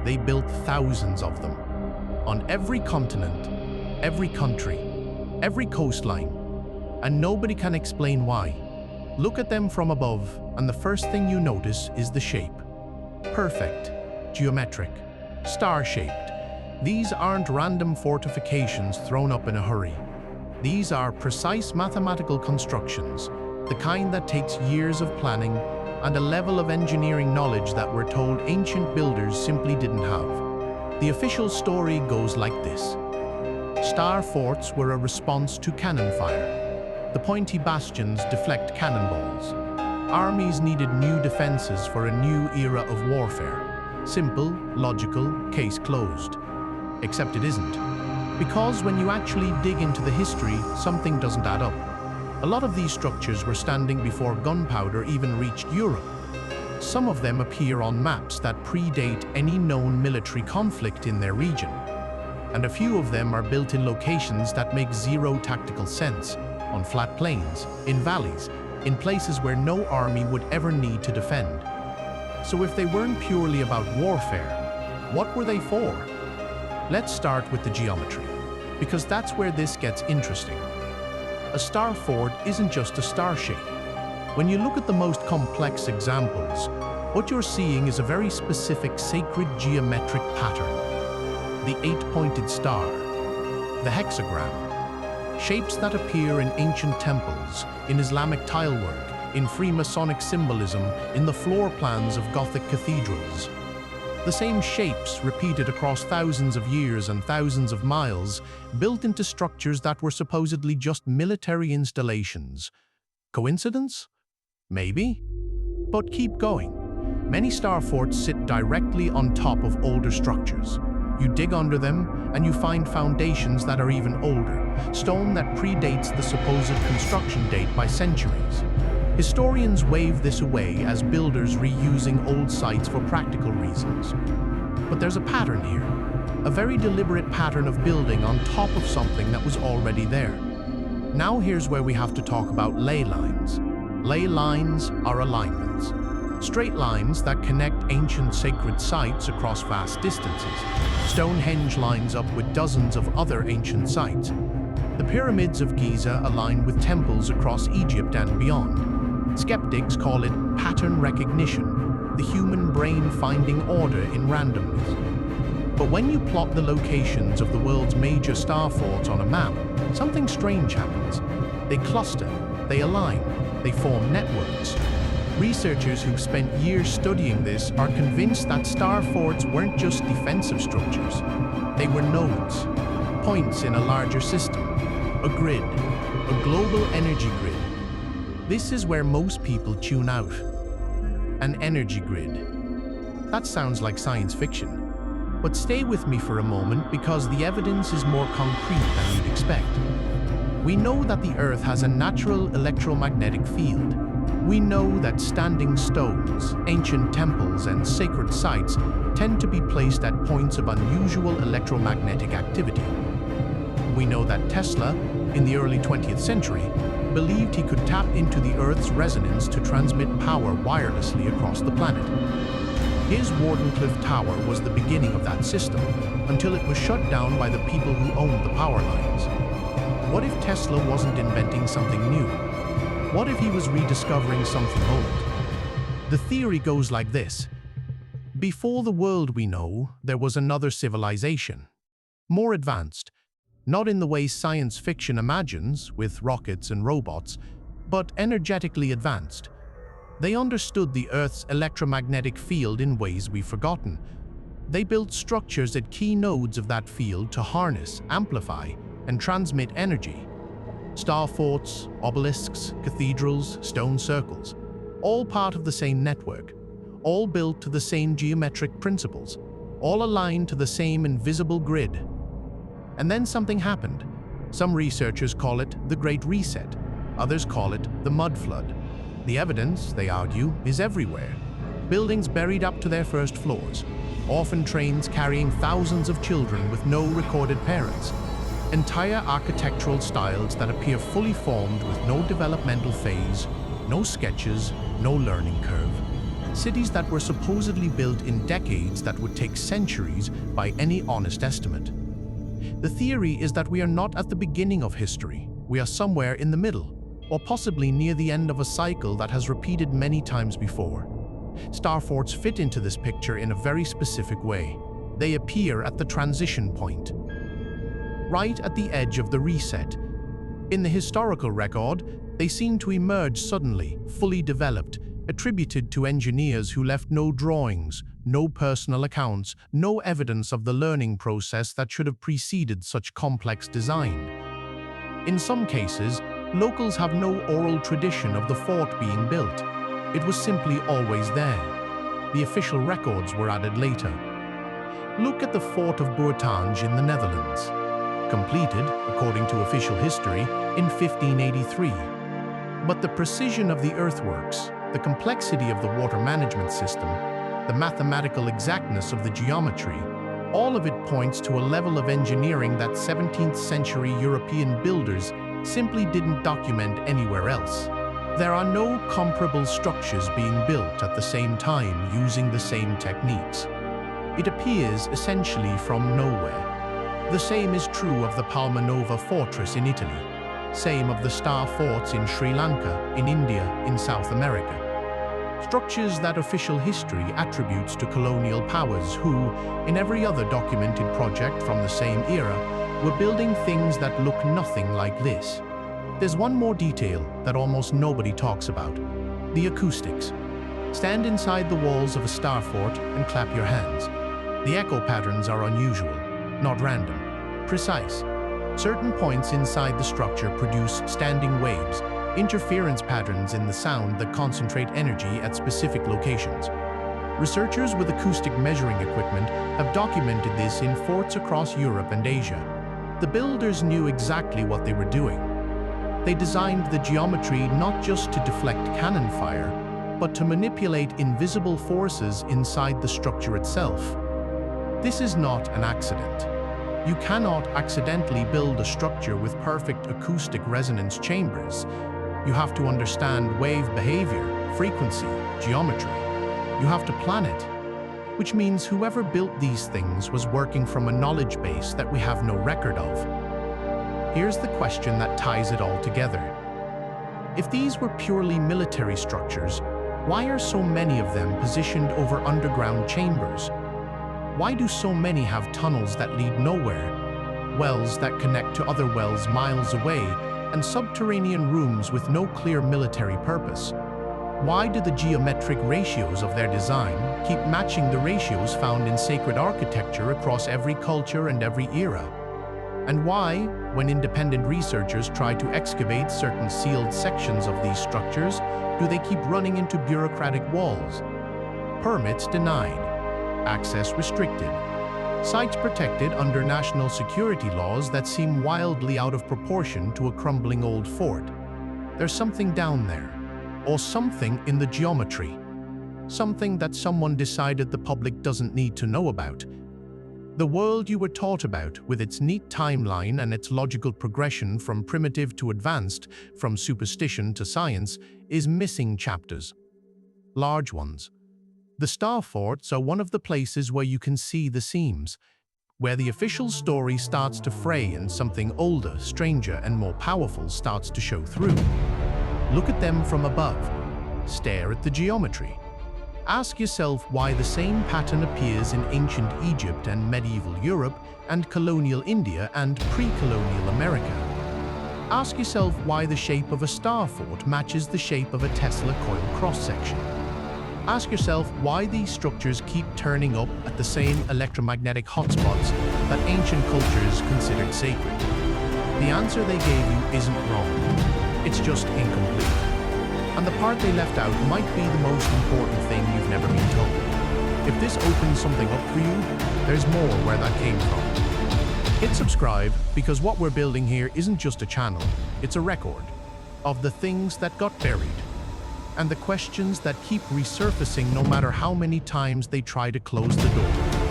they built thousands of them. On every continent, every country, every coastline, and nobody can explain why. Look at them from above, and the first thing you notice is the shape. Perfect, geometric, star-shaped. These aren't random fortifications thrown up in a hurry. These are precise mathematical constructions, the kind that takes years of planning and a level of engineering knowledge that we're told ancient builders simply didn't have. The official story goes like this. Star forts were a response to cannon fire. The pointy bastions deflect cannonballs. Armies needed new defenses for a new era of warfare. Simple, logical, case closed. Except it isn't. Because when you actually dig into the history, something doesn't add up. A lot of these structures were standing before gunpowder even reached Europe. Some of them appear on maps that predate any known military conflict in their region. And a few of them are built in locations that make zero tactical sense, on flat plains, in valleys, in places where no army would ever need to defend. So if they weren't purely about warfare, what were they for? Let's start with the geometry, because that's where this gets interesting. A star fort isn't just a star shape. When you look at the most complex examples, what you're seeing is a very specific sacred geometric pattern. The eight-pointed star, the hexagram, shapes that appear in ancient temples, in Islamic tilework, in Freemasonic symbolism, in the floor plans of Gothic cathedrals. The same shapes repeated across thousands of years and thousands of miles, built into structures that were supposedly just military installations. Coincidence? Maybe. But keep going. Many star forts sit directly on top of older structures. You dig under them, and you find foundations that are even older, stone that predates the supposed construction date by centuries. Historians wave this away as builders reusing old sites for practical reasons. But there's a pattern here, a very deliberate pattern of building on top of something that was already there. Now here's where we have to talk about ley lines. Ley lines are alignments. Straight lines that connect ancient sacred sites across vast distances. Stonehenge lines up with dozens of other ancient sites. The pyramids of Giza align with temples across Egypt and beyond. Skeptics call it pattern recognition, the human brain finding order in randomness. But when you plot the locations of the world's major star forts on a map, something strange happens. They cluster, they align, they form networks. Researchers who've spent years studying this are convinced that star forts weren't just defensive structures. They were nodes, points in a larger system, a grid, a global energy grid. This is where most people tune out. An energy grid. That sounds like science fiction. But stay with me for a moment because the evidence is more concrete than you'd expect. We know that the Earth has a natural electromagnetic field. We know that standing stones, ancient temples, and sacred sites tend to be placed at points of unusual electromagnetic activity. We know that Tesla, in the early 20th century, believed he could tap into the Earth's resonance to transmit power wirelessly across the planet. His Wardenclyffe Tower was the beginning of that system, until it was shut down by the people who owned the power lines. What if Tesla wasn't inventing something new? What if he was rediscovering something old? The theory goes like this. Before the world we know, there was another civilization. More advanced, not in the way science fiction imagines, with rockets and robots, but energetically advanced. They understood the Earth's electromagnetic field in ways we've forgotten. They built structures at key nodes of that field to harness, amplify, and transmit energy. Star forts, obelisks, cathedrals, stone circles, all part of the same network, all built to the same geometric principles, all aligned to the same invisible grid. And then something happened. Some researchers call it the Great Reset, others call it the Mud Flood. The evidence, they argue, is everywhere. Buildings buried up to their first floors, orphan trains carrying thousands of children with no recorded parents, entire architectural styles that appear fully formed with no developmental phase, no sketches, no learning curve. cities that were supposedly built in decades that would take centuries by any honest estimate. The theory is that we are not at the beginning of history, we are somewhere in the middle, or possibly near the end of a cycle that has repeated many times before. Star forts fit into this picture in a very specific way. They appear at the transition point, right at the edge of the reset. In the historical record, they seem to emerge suddenly, fully developed, attributed to engineers who left no drawings, no personal accounts, no evidence of the learning process that should have preceded such complex design. In some cases, locals have no oral tradition of the fort being built. It was simply always there. The official records were added later. Look at the fort of Bourtange in the Netherlands, completed, according to official history, in 1583. But the precision of the earthworks, the complexity of the water management system, the mathematical exactness of the geometry, all of it points to a level of engineering that 17th century European builders simply didn't document anywhere else. There are no comparable structures being built at the same time using the same techniques. It appears essentially from nowhere. The same is true of the Palma Nova fortress in Italy. Same of the star forts in Sri Lanka, in India, in South America. Structures that official history attributes to colonial powers who, in every other documented project from the same era, were building things that look nothing like this. There's one more detail that almost nobody talks about: the acoustics. Stand inside the walls of a star fort and clap your hands. The echo patterns are unusual, not random, precise. Certain points inside the structure produce standing waves, interference patterns in the sound that concentrate energy at specific locations. Researchers with acoustic measuring equipment have documented this in forts across Europe and Asia. The builders knew exactly what they were doing. They designed the geometry not just to deflect cannon fire, but to manipulate invisible forces inside the structure itself. This is not an accident. You cannot accidentally build a structure with perfect acoustic resonance chambers. You have to understand wave behavior, frequency, geometry. You have to plan it, which means whoever built these things was working from a knowledge base that we have no record of. Here's the question that ties it all together. If these were purely military structures, why are so many of them positioned over underground chambers? Why do so many have tunnels that lead nowhere, wells that connect to other wells miles away, and subterranean rooms with no clear military purpose? Why do the geometric ratios of their design keep matching the ratios found in sacred architecture across every culture and every era? And why, when independent researchers try to excavate certain sealed sections of these structures, do they keep running into bureaucratic walls? Permits denied. Access restricted. Sites protected under national security laws that seem wildly out of proportion to a crumbling old fort. There's something down there, or something in the geometry. Something that someone decided the public doesn't need to know about. The world you were taught about, with its neat timeline and its logical progression from primitive to advanced, from superstition to science, is missing chapters. Large ones. The star forts are one of the places where you can see the seams, where the official story starts to fray and something older, stranger, and more powerful starts to show through. Look at them from above. Stare at the geometry. Ask yourself why the same pattern appears in ancient Egypt and medieval Europe and colonial India and pre-colonial America. Ask yourself why the shape of a star fort matches the shape of a Tesla coil cross-section. Ask yourself why these structures keep turning up at the same electromagnetic hotspots that ancient cultures considered sacred. The answer they gave you isn't wrong. It's just incomplete. And the part they left out might be the most important thing you've never been told. If this opens something up for you, there's more where that came from. Hit subscribe, because what we're building here isn't just a channel, it's a record of the things that got buried and the questions that keep resurfacing no matter how many times they try to close the door.